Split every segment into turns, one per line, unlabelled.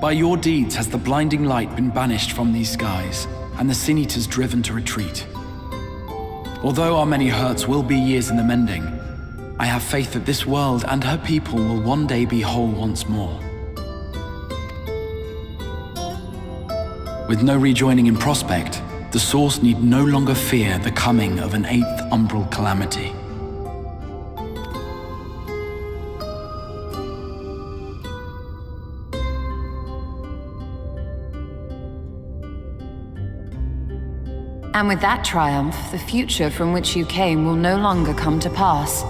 By your deeds has the blinding light been banished from these skies, and the Sin Eaters driven to retreat. Although our many hurts will be years in the mending, I have faith that this world and her people will one day be whole once more. With no rejoining in prospect, the Source need no longer fear the coming of an 8th umbral calamity.
And with that triumph, the future from which you came will no longer come to pass.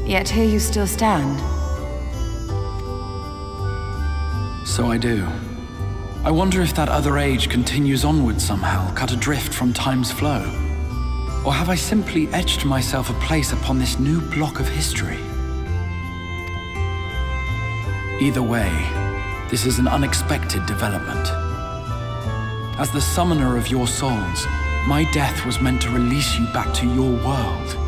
Yet here you still stand.
So I do. I wonder if that other age continues onward somehow, cut adrift from time's flow. Or have I simply etched myself a place upon this new block of history? Either way, this is an unexpected development. As the summoner of your souls, my death was meant to release you back to your world.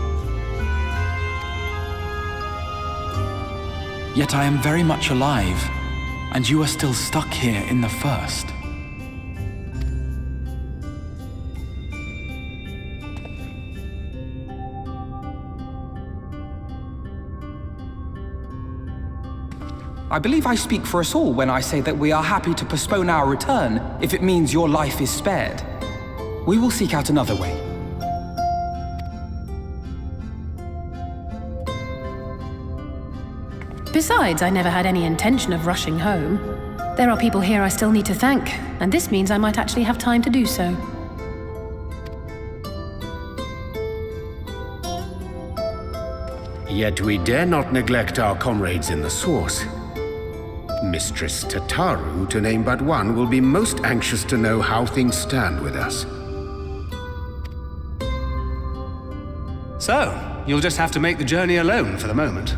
Yet I am very much alive, and you are still stuck here in the First.
I believe I speak for us all when I say that we are happy to postpone our return if it means your life is spared. We will seek out another way.
Besides, I never had any intention of rushing home. There are people here I still need to thank, and this means I might actually have time to do so.
Yet we dare not neglect our comrades in the Source. Mistress Tataru, to name but one, will be most anxious to know how things stand with us.
So, you'll just have to make the journey alone for the moment.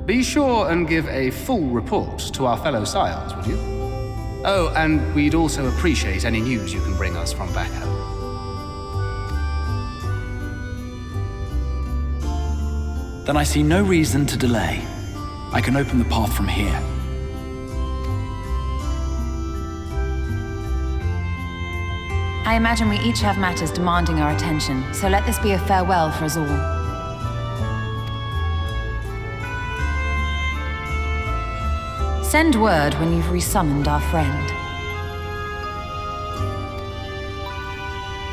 Be sure and give a full report to our fellow scions, would you? Oh, and we'd also appreciate any news you can bring us from back home.
Then I see no reason to delay. I can open the path from here.
I imagine we each have matters demanding our attention, so let this be a farewell for us all. Send word when you've resummoned our friend.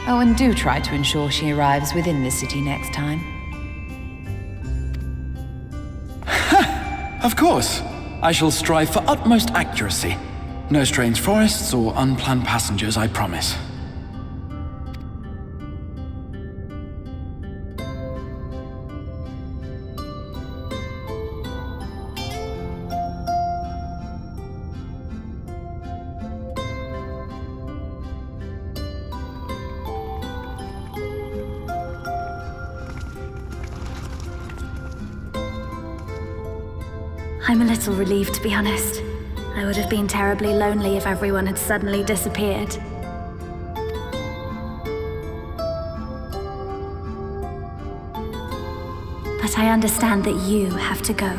Oh, and do try to ensure she arrives within the city next time.
Of course. I shall strive for utmost accuracy. No strange forests or unplanned passengers, I promise.
I'm a little relieved, to be honest. I would have been terribly lonely if everyone had suddenly disappeared. But I understand that you have to go.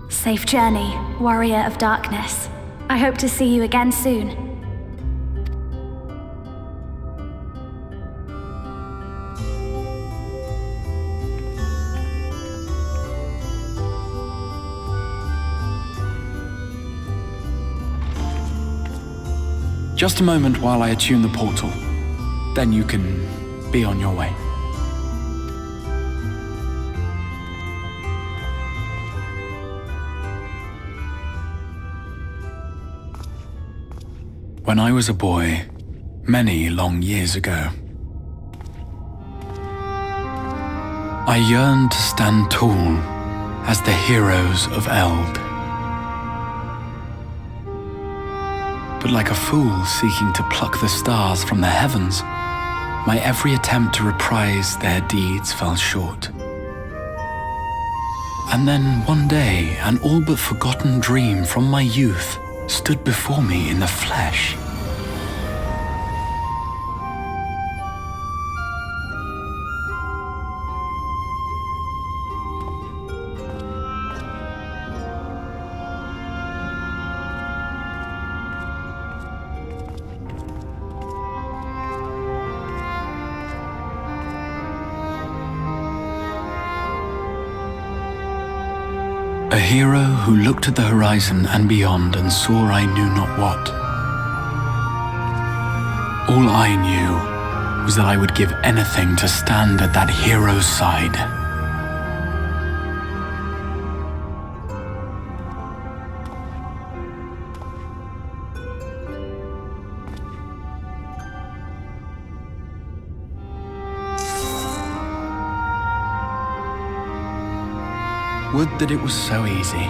Safe journey, warrior of darkness. I hope to see you again soon.
Just a moment while I attune the portal. Then you can be on your way. When I was a boy, many long years ago, I yearned to stand tall as the heroes of Eld. But like a fool seeking to pluck the stars from the heavens, my every attempt to reprise their deeds fell short. And then one day, an all but forgotten dream from my youth stood before me in the flesh. A hero who looked at the horizon and beyond and saw I knew not what. All I knew was that I would give anything to stand at that hero's side. Would that it was so easy.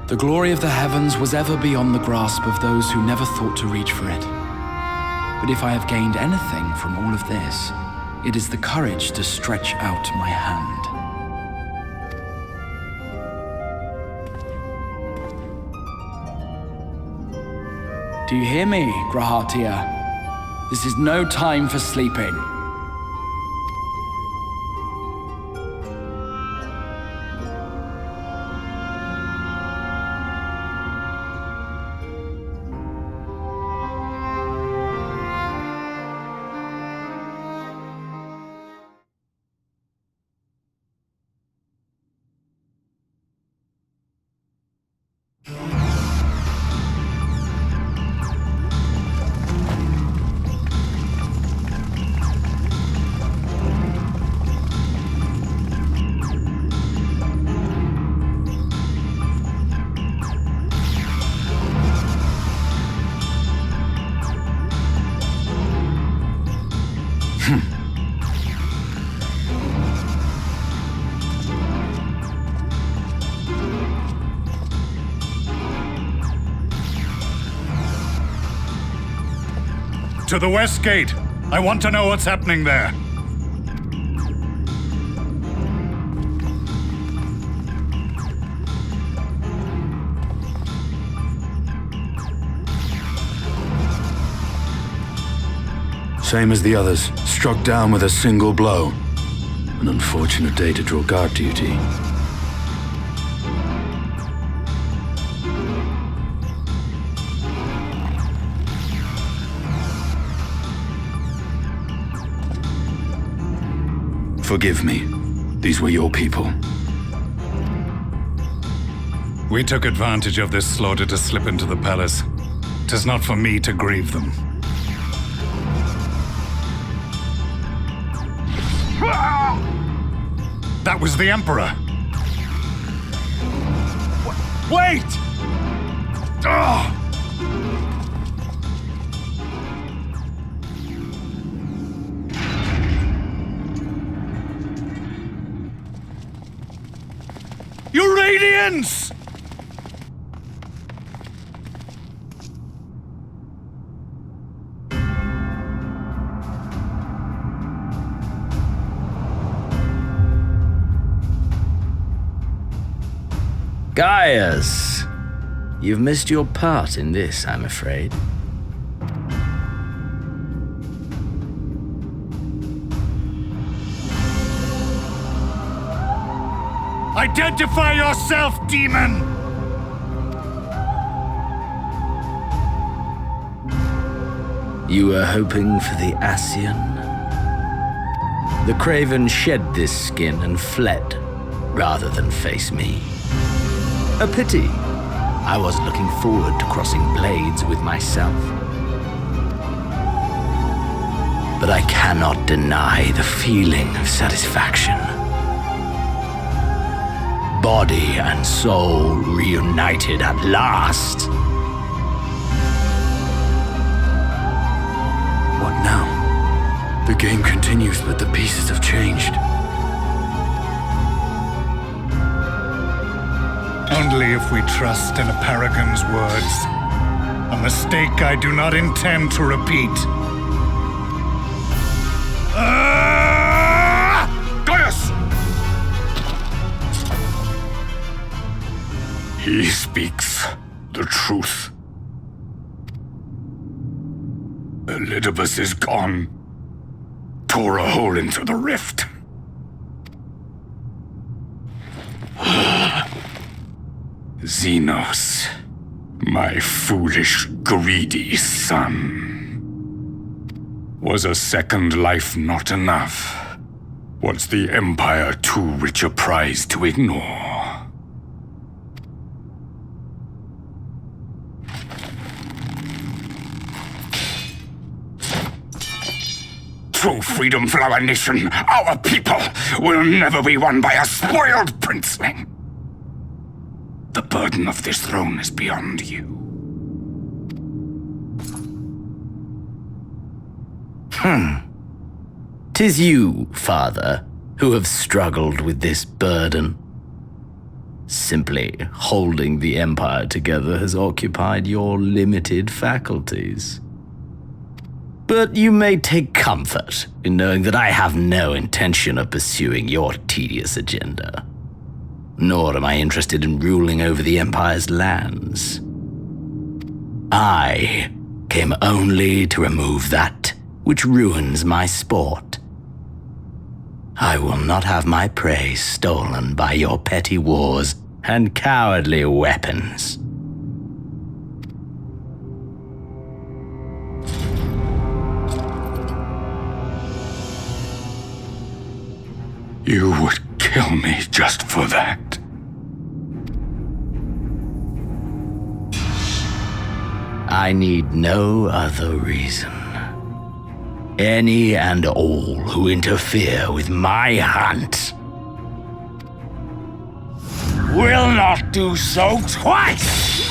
The glory of the heavens was ever beyond the grasp of those who never thought to reach for it. But if I have gained anything from all of this, it is the courage to stretch out my hand. Do you hear me, Grahatia? This is no time for sleeping.
To the west gate. I want to know what's happening there.
Same as the others, struck down with a single blow. An unfortunate day to draw guard duty. Forgive me. These were your people.
We took advantage of this slaughter to slip into the palace. 'Tis not for me to grieve them. That was the Emperor! Wait! Ah! Your radiance!
Gaius! You've missed your part in this, I'm afraid.
Identify yourself, demon!
You were hoping for the Ascian? The Craven shed this skin and fled, rather than face me. A pity. I was looking forward to crossing blades with myself. But I cannot deny the feeling of satisfaction. Body and soul reunited at last.
What now? The game continues, but the pieces have changed.
Only if we trust in a paragon's words. A mistake I do not intend to repeat. Gaius!
He speaks the truth. Elidibus is gone. Tore a hole into the rift. Xenos, my foolish, greedy son. Was a second life not enough? Was the Empire too rich a prize to ignore?
true freedom for our nation, our people, will never be won by a spoiled princeling. The burden of this throne is beyond you.
'Tis you, father, who have struggled with this burden. Simply holding the Empire together has occupied your limited faculties. But you may take comfort in knowing that I have no intention of pursuing your tedious agenda. Nor am I interested in ruling over the Empire's lands. I came only to remove that which ruins my sport. I will not have my prey stolen by your petty wars and cowardly weapons.
You would kill me just for that.
I need no other reason. Any and all who interfere with my hunt will not do so twice!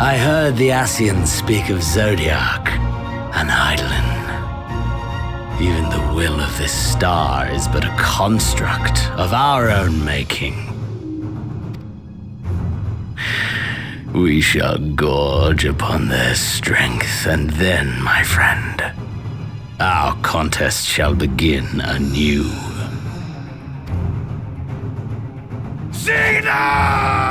I heard the Ascians speak of Zodiac and Eidolon. Even the will of this star is but a construct of our own making. We shall gorge upon their strength, and then, my friend, our contest shall begin anew.
Xenos!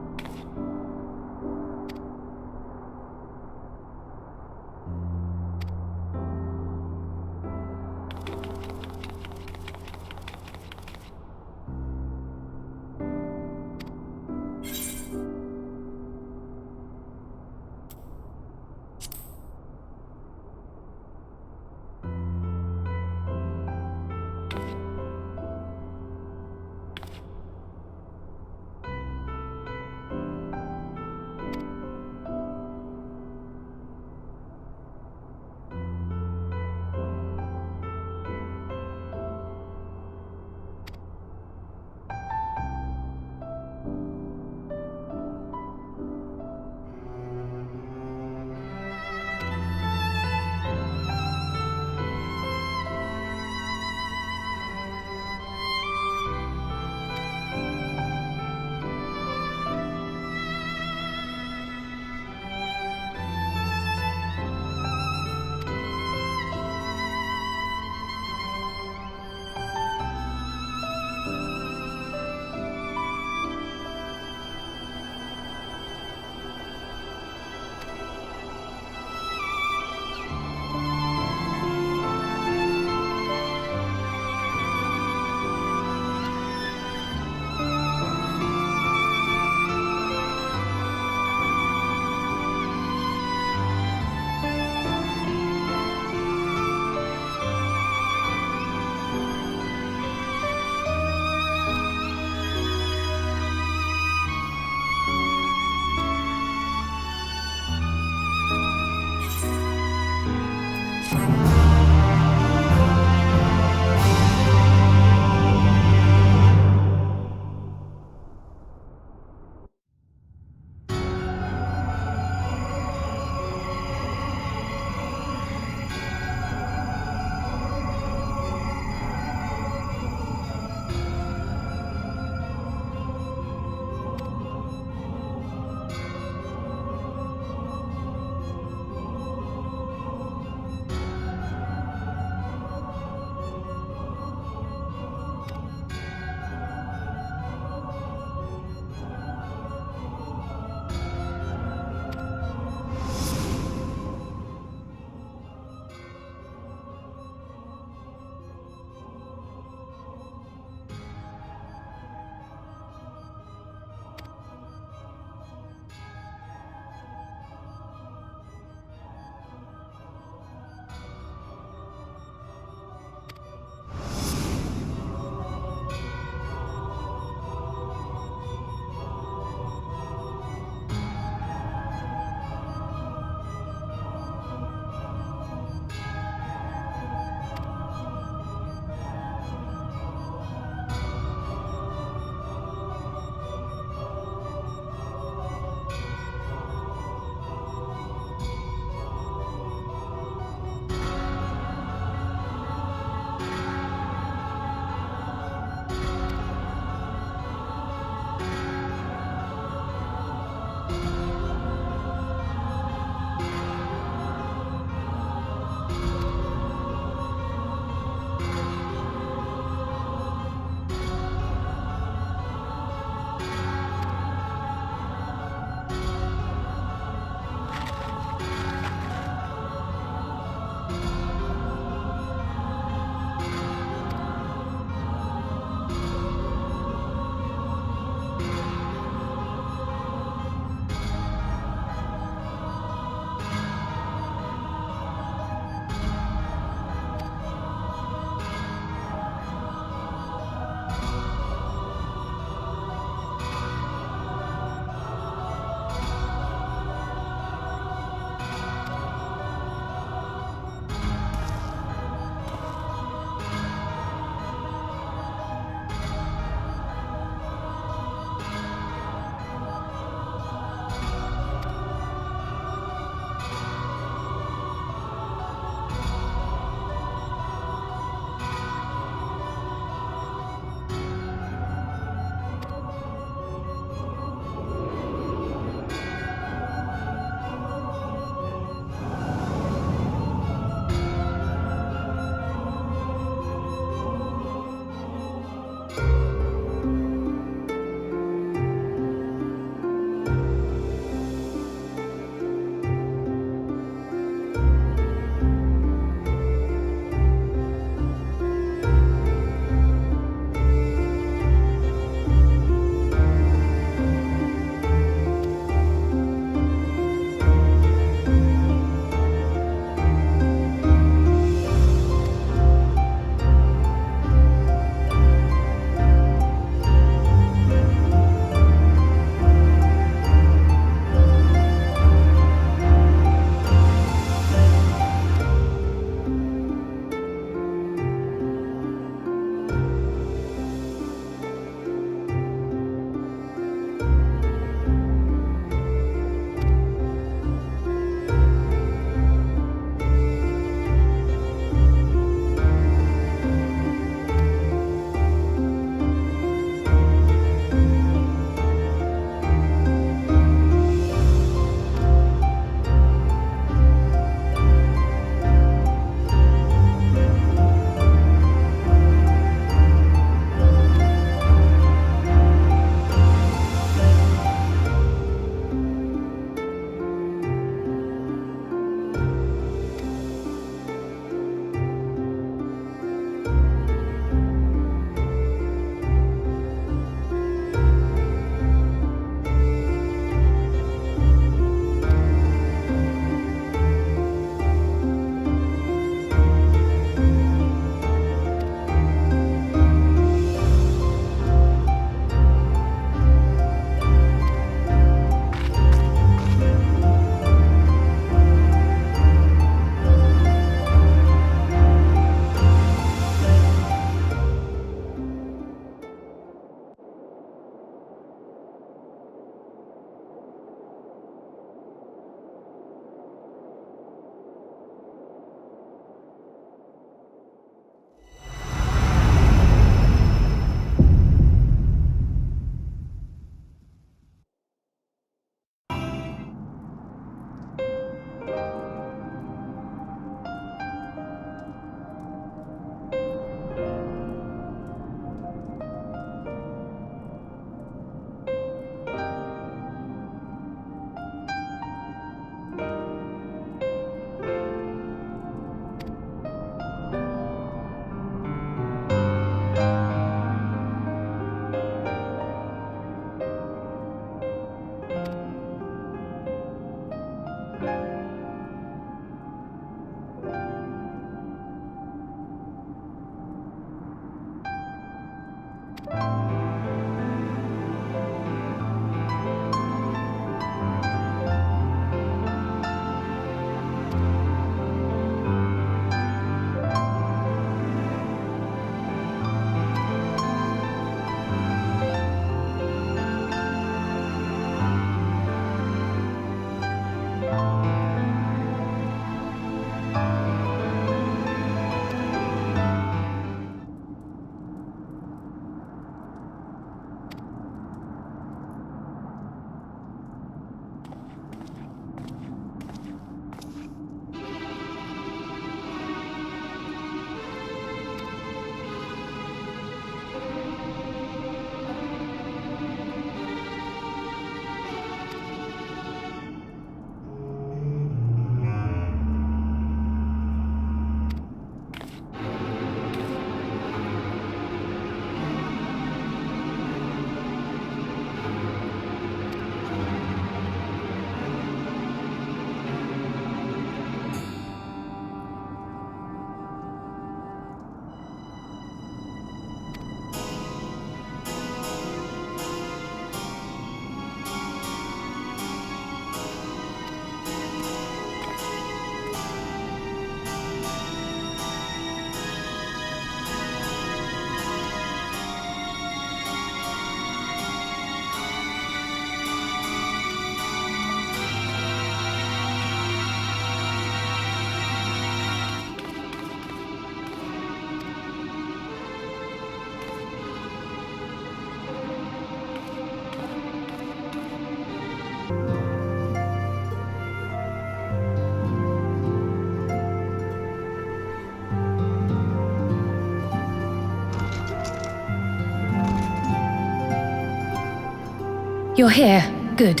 You're here. Good.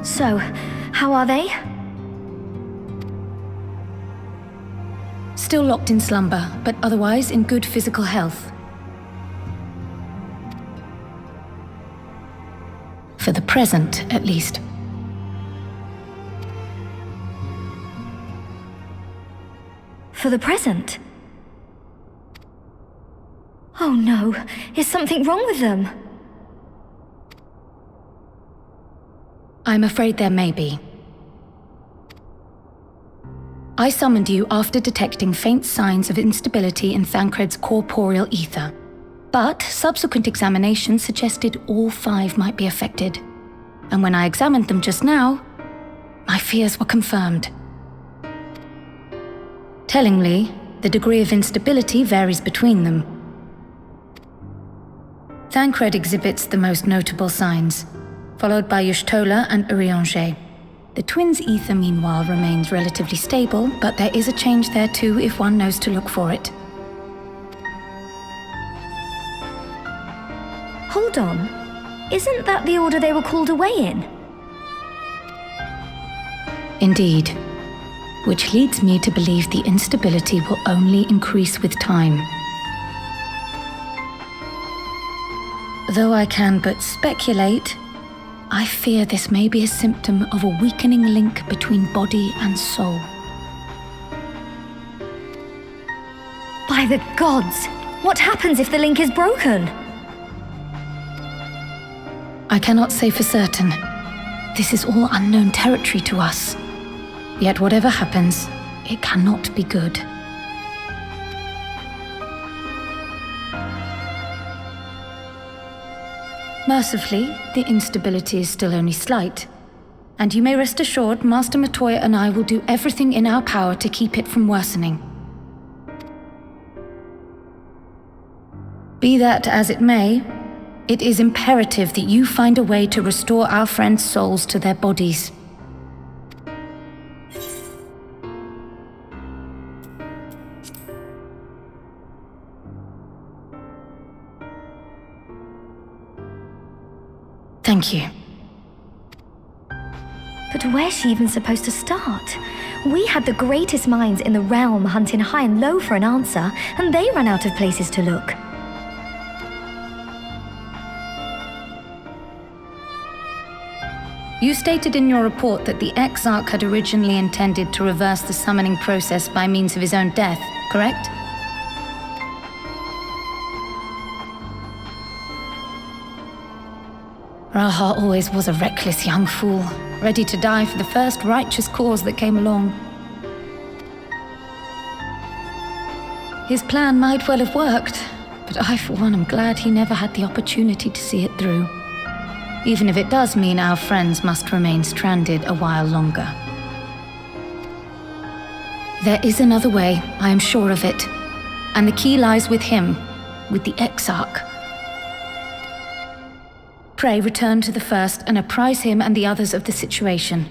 So, how are they?
Still locked in slumber, but otherwise in good physical health. For the present, at least.
For the present? Oh no, is something wrong with them?
I'm afraid there may be. I summoned you after detecting faint signs of instability in Thancred's corporeal ether. But subsequent examination suggested all 5 might be affected. And when I examined them just now, my fears were confirmed. Tellingly, the degree of instability varies between them. Thancred exhibits the most notable signs, followed by Y'shtola and Urianger. The twins' ether, meanwhile, remains relatively stable, but there is a change there too if one knows to look for it.
Hold on. Isn't that the order they were called away in?
Indeed. Which leads me to believe the instability will only increase with time. Though I can but speculate, I fear this may be a symptom of a weakening link between body and soul.
By the gods! What happens if the link is broken?
I cannot say for certain. This is all unknown territory to us. Yet whatever happens, it cannot be good. Mercifully, the instability is still only slight. And you may rest assured Master Matoya and I will do everything in our power to keep it from worsening. Be that as it may, it is imperative that you find a way to restore our friends' souls to their bodies. Thank you.
But where's she even supposed to start? We had the greatest minds in the realm hunting high and low for an answer, and they ran out of places to look.
You stated in your report that the Exarch had originally intended to reverse the summoning process by means of his own death, correct? Raha always was a reckless young fool, ready to die for the first righteous cause that came along. His plan might well have worked, but I, for one, am glad he never had the opportunity to see it through. Even if it does mean our friends must remain stranded a while longer. There is another way, I am sure of it. And the key lies with him, with the Exarch. Pray return to the First and apprise him and the others of the situation.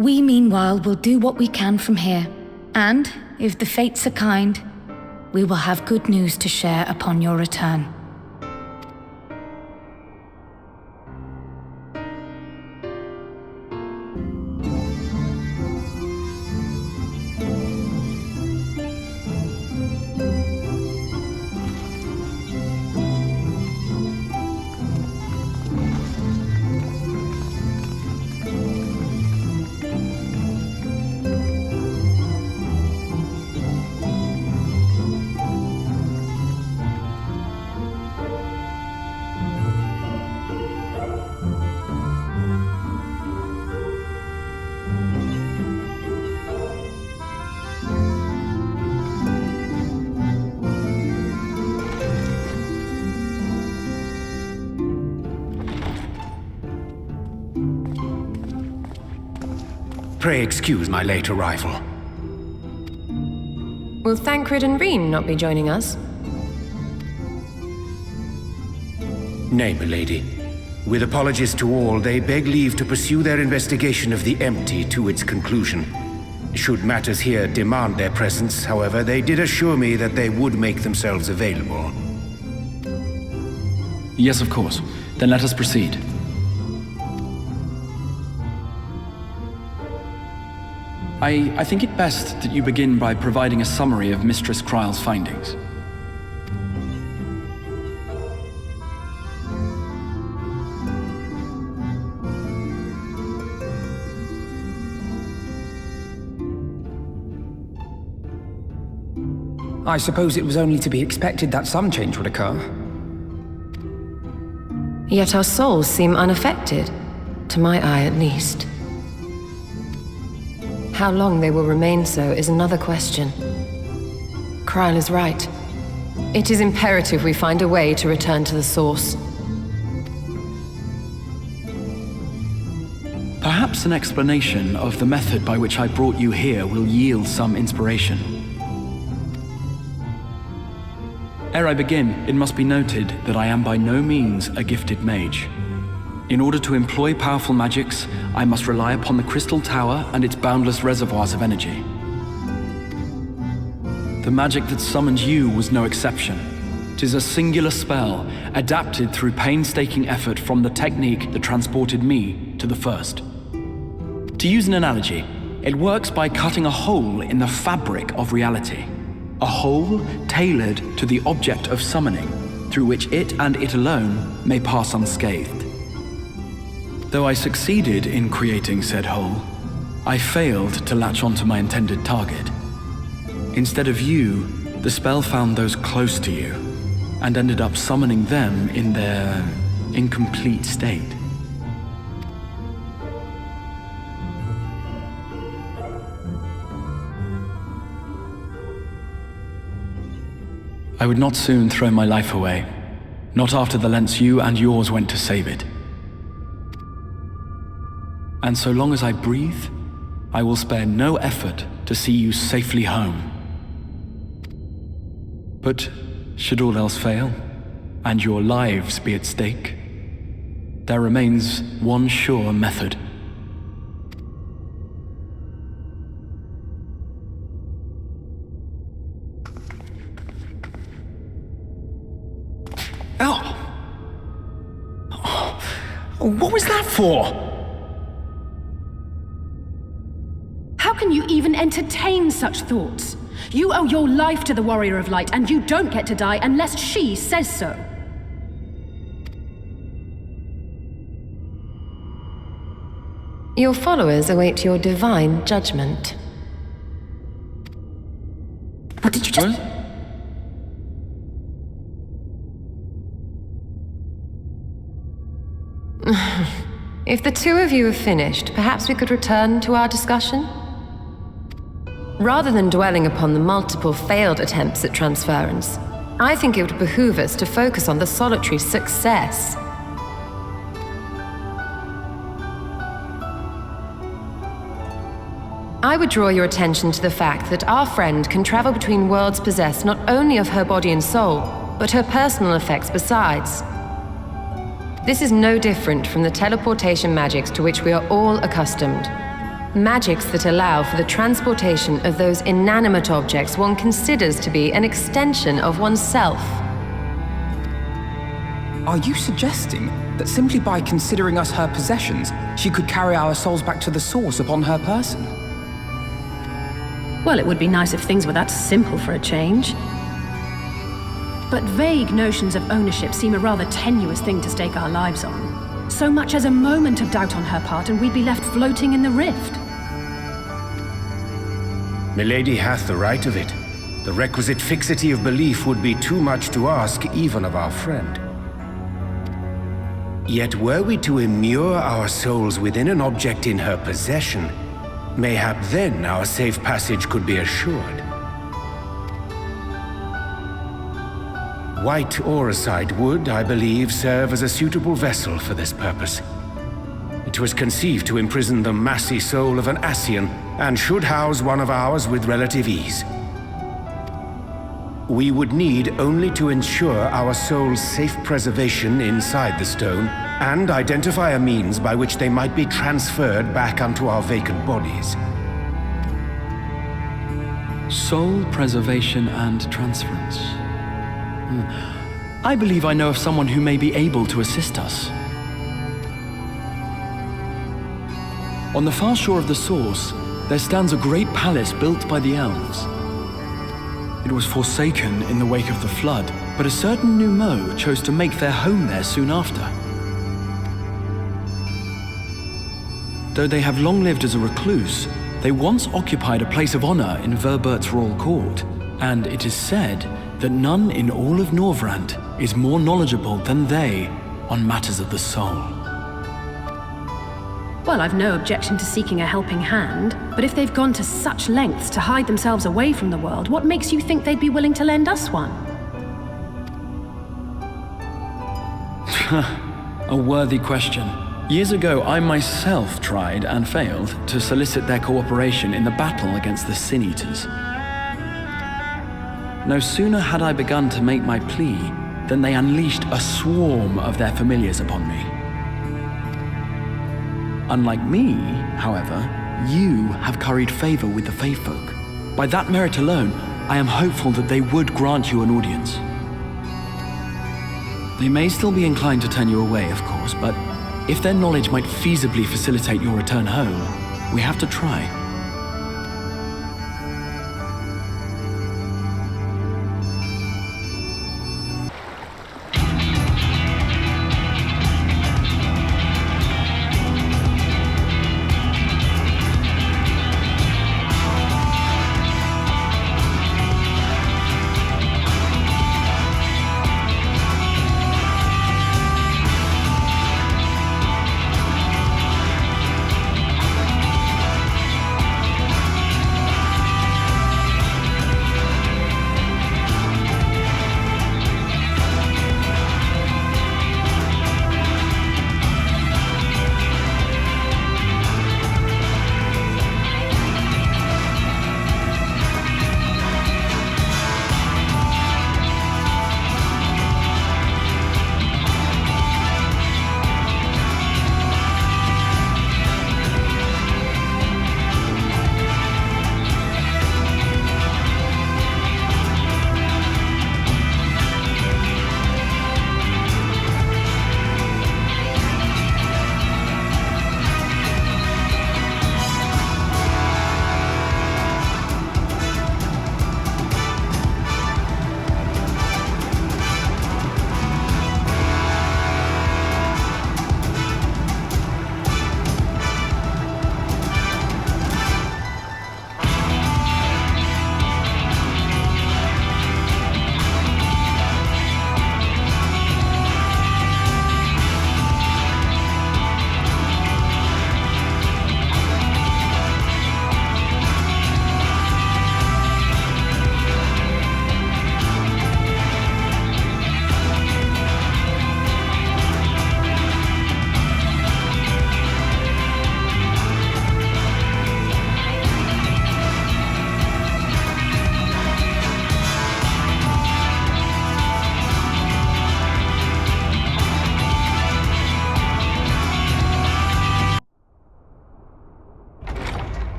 We, meanwhile, will do what we can from here. And, if the fates are kind, we will have good news to share upon your return.
Pray excuse my late arrival.
Will Thancred and Reen not be joining us?
Nay, milady. With apologies to all, they beg leave to pursue their investigation of the empty to its conclusion. Should matters here demand their presence, however, they did assure me that they would make themselves available.
Yes, of course. Then let us proceed. I think it best that you begin by providing a summary of Mistress Kreia's findings.
I suppose it was only to be expected that some change would occur.
Yet our souls seem unaffected, to my eye at least. How long they will remain so is another question. Kreia is right. It is imperative we find a way to return to the source.
Perhaps an explanation of the method by which I brought you here will yield some inspiration. Ere I begin, it must be noted that I am by no means a gifted mage. In order to employ powerful magics, I must rely upon the Crystal Tower and its boundless reservoirs of energy. The magic that summoned you was no exception. 'Tis a singular spell, adapted through painstaking effort from the technique that transported me to the First. To use an analogy, it works by cutting a hole in the fabric of reality. A hole tailored to the object of summoning, through which it and it alone may pass unscathed. Though I succeeded in creating said hole, I failed to latch onto my intended target. Instead of you, the spell found those close to you, and ended up summoning them in their incomplete state. I would not soon throw my life away, not after the lengths you and yours went to save it. And so long as I breathe, I will spare no effort to see you safely home. But should all else fail, and your lives be at stake, there remains one sure method.
What was that for?
How can you even entertain such thoughts? You owe your life to the Warrior of Light, and you don't get to die unless she says so.
Your followers await your divine judgment.
What did you just...
If the two of you have finished, perhaps we could return to our discussion? Rather than dwelling upon the multiple failed attempts at transference, I think it would behoove us to focus on the solitary success. I would draw your attention to the fact that our friend can travel between worlds possessed not only of her body and soul, but her personal effects besides. This is no different from the teleportation magics to which we are all accustomed. Magics that allow for the transportation of those inanimate objects one considers to be an extension of oneself.
Are you suggesting that simply by considering us her possessions, she could carry our souls back to the source upon her person?
Well, it would be nice if things were that simple for a change. But vague notions of ownership seem a rather tenuous thing to stake our lives on. So much as a moment of doubt on her part and we'd be left floating in the rift.
Milady hath the right of it. The requisite fixity of belief would be too much to ask even of our friend. Yet were we to immure our souls within an object in her possession, mayhap then our safe passage could be assured. White Auracite would, I believe, serve as a suitable vessel for this purpose. It was conceived to imprison the massy soul of an Ascian, and should house one of ours with relative ease. We would need only to ensure our soul's safe preservation inside the stone, and identify a means by which they might be transferred back unto our vacant bodies.
Soul preservation and transference. I believe I know of someone who may be able to assist us. On the far shore of the source, there stands a great palace built by the elves. It was forsaken in the wake of the flood, but a certain Numo chose to make their home there soon after. Though they have long lived as a recluse, they once occupied a place of honor in Verbert's royal court, and it is said that none in all of Norvrant is more knowledgeable than they on matters of the soul.
Well, I've no objection to seeking a helping hand, but if they've gone to such lengths to hide themselves away from the world, what makes you think they'd be willing to lend us one?
A worthy question. Years ago, I myself tried and failed to solicit their cooperation in the battle against the Sin Eaters. No sooner had I begun to make my plea than they unleashed a swarm of their familiars upon me. Unlike me, however, you have curried favor with the Fae folk. By that merit alone, I am hopeful that they would grant you an audience. They may still be inclined to turn you away, of course, but if their knowledge might feasibly facilitate your return home, we have to try.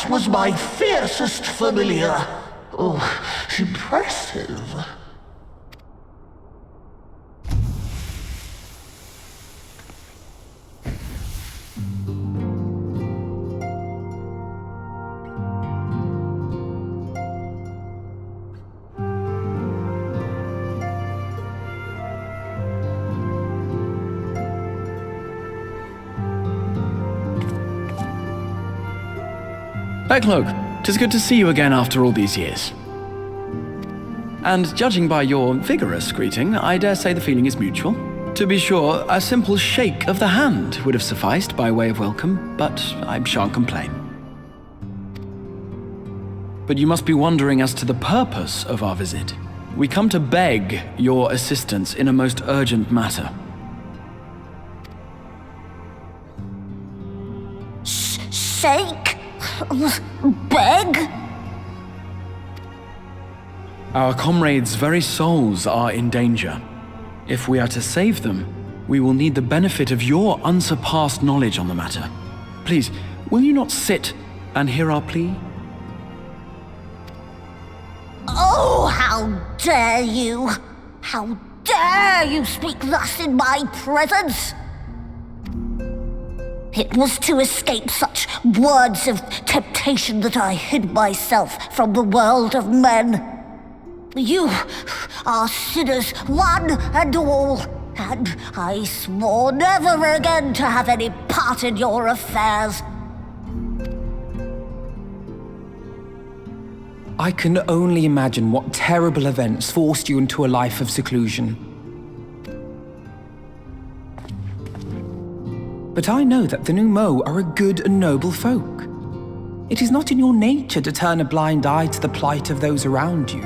That was my fiercest familiar. Oh, impressive.
Becklogue, 'tis good to see you again after all these years. And judging by your vigorous greeting, I dare say the feeling is mutual. To be sure, a simple shake of the hand would have sufficed by way of welcome, but I shan't complain. But you must be wondering as to the purpose of our visit. We come to beg your assistance in a most urgent matter.
Shake? Beg?
Our comrades' very souls are in danger. If we are to save them, we will need the benefit of your unsurpassed knowledge on the matter. Please, will you not sit and hear our plea?
Oh, how dare you! How dare you speak thus in my presence! It was to escape such words of temptation that I hid myself from the world of men. You are sinners, one and all, and I swore never again to have any part in your affairs.
I can only imagine what terrible events forced you into a life of seclusion. But I know that the Numo are a good and noble folk. It is not in your nature to turn a blind eye to the plight of those around you.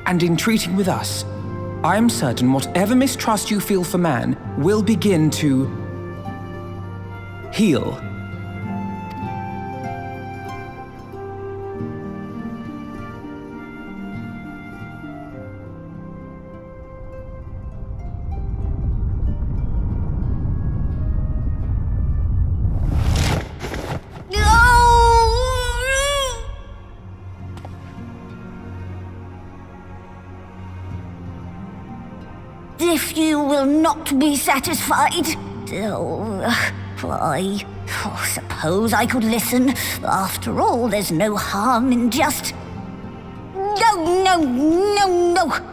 And in treating with us, I am certain whatever mistrust you feel for man will begin to heal.
If you will not be satisfied, I suppose I could listen. After all, there's no harm in just... No,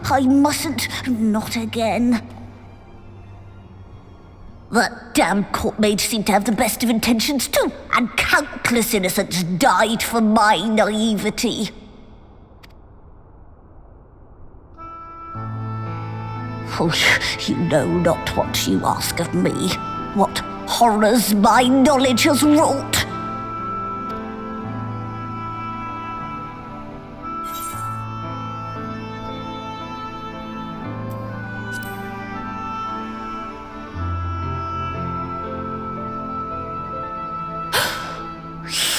I mustn't. Not again. That damn court mage seemed to have the best of intentions too, and countless innocents died for my naivety. Oh, you know not what you ask of me, what horrors my knowledge has wrought.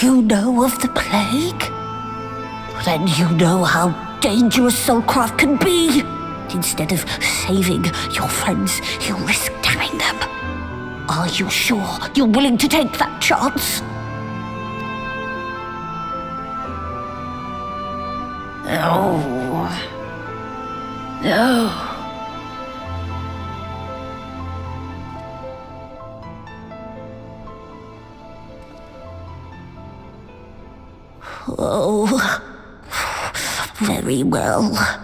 You know of the plague? Then you know how dangerous soulcraft can be. Instead of saving your friends, you risk damning them. Are you sure you're willing to take that chance?
No. No.
Oh, very well.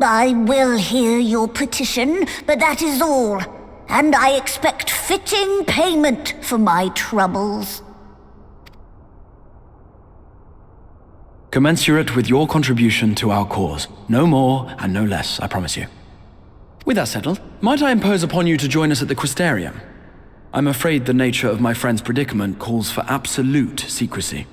I will hear your petition, but that is all. And I expect fitting payment for my troubles.
Commensurate with your contribution to our cause. No more and no less, I promise you. With that settled, might I impose upon you to join us at the Crystarium? I'm afraid the nature of my friend's predicament calls for absolute secrecy.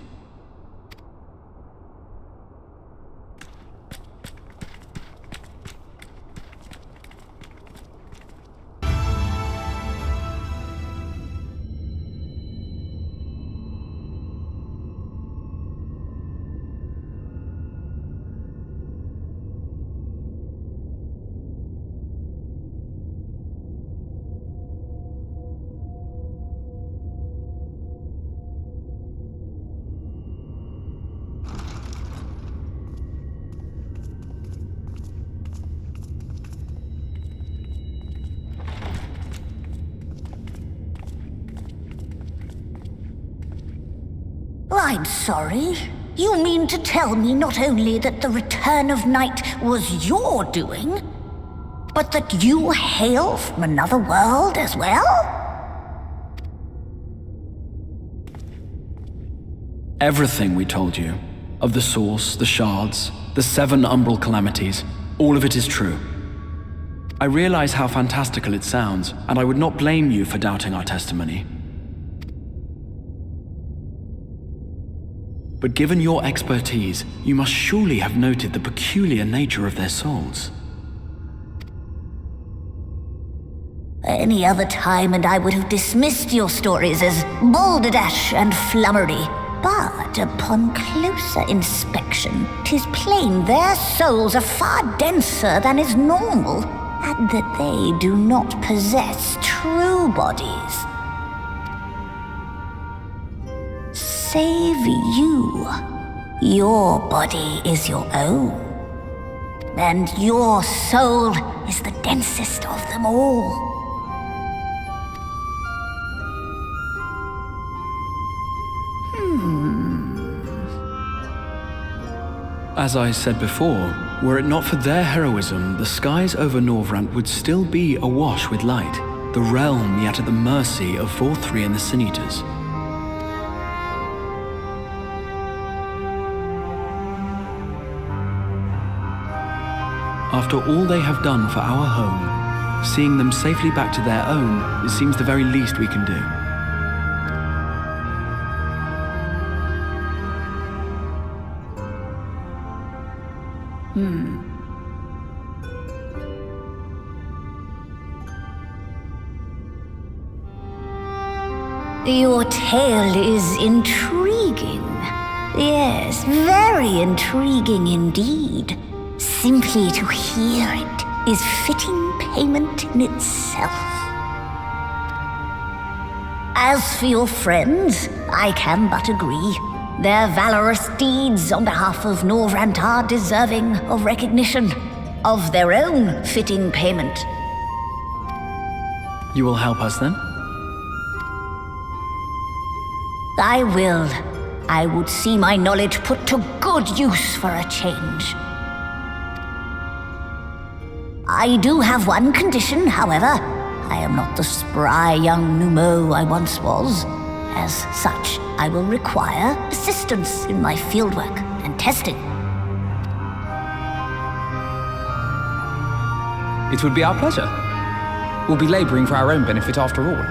I'm sorry. You mean to tell me not only that the return of night was your doing, but that you hail from another world as well?
Everything we told you, of the source, the shards, the 7 umbral calamities, all of it is true. I realize how fantastical it sounds, and I would not blame you for doubting our testimony. But given your expertise, you must surely have noted the peculiar nature of their souls.
Any other time and I would have dismissed your stories as balderdash and flummery. But upon closer inspection, 'tis plain their souls are far denser than is normal, and that they do not possess true bodies. Save you, your body is your own, and your soul is the densest of them all.
As I said before, were it not for their heroism, the skies over Norvrant would still be awash with light, the realm yet at the mercy of Vorthri and the Sin Eaters. After all they have done for our home, seeing them safely back to their own, it seems the very least we can do.
Your tale is intriguing. Yes, very intriguing indeed. Simply to hear it is fitting payment in itself. As for your friends, I can but agree. Their valorous deeds on behalf of Norvrant are deserving of recognition, of their own fitting payment.
You will help us then?
I will. I would see my knowledge put to good use for a change. I do have one condition, however. I am not the spry young Numo I once was. As such, I will require assistance in my fieldwork and testing.
It would be our pleasure. We'll be laboring for our own benefit after all.